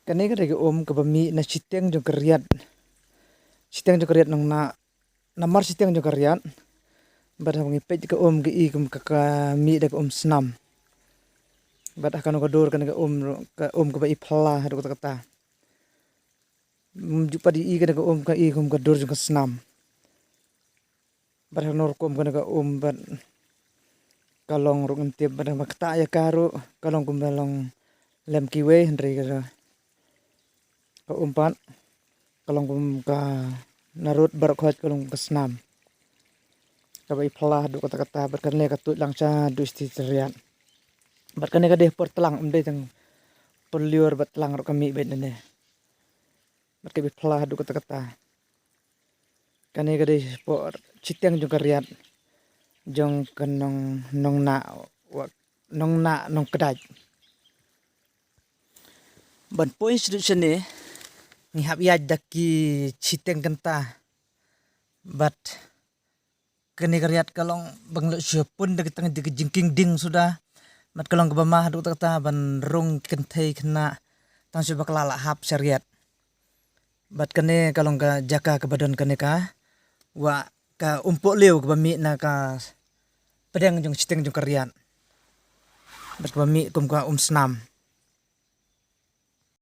Kani ka dagi ka bami na siteng jong kariat. Siteng jong kariat nang namar siteng jong kariat. Bad ngipet ka ga kum ka mi dag snam. Bad akan ka dor kan ka ba ipla hadu kata. Jupa di ka ka kum ka dor jong ka snam. Bad nor kan ka bad kalong rung tiap bad makta ya karu kalong balong lem kiwe hendri ka umpat kalong ka narut barak hot kalong kesnam kabai pala du kata berkan le katut langca du isti terian berkan ka deh portlang tang perliur batlang ro kami bet ne berkan pala du kata kane ka deh por citeng jong kariat jong kanong nong na nong kedaj ban point sini ni hab ya daki citeng kenta but kene kariat kalong banglo siapun daki tang diki jingking ding sudah mat kalong kebama hadu kata ban rung kentai kena tang sudah kelala hab syariat but kene kalong ka jaka ke badan kene ka wa ka umpuk leu ke bami na ka pedang jong citeng jong kariat bat bami kum ka snam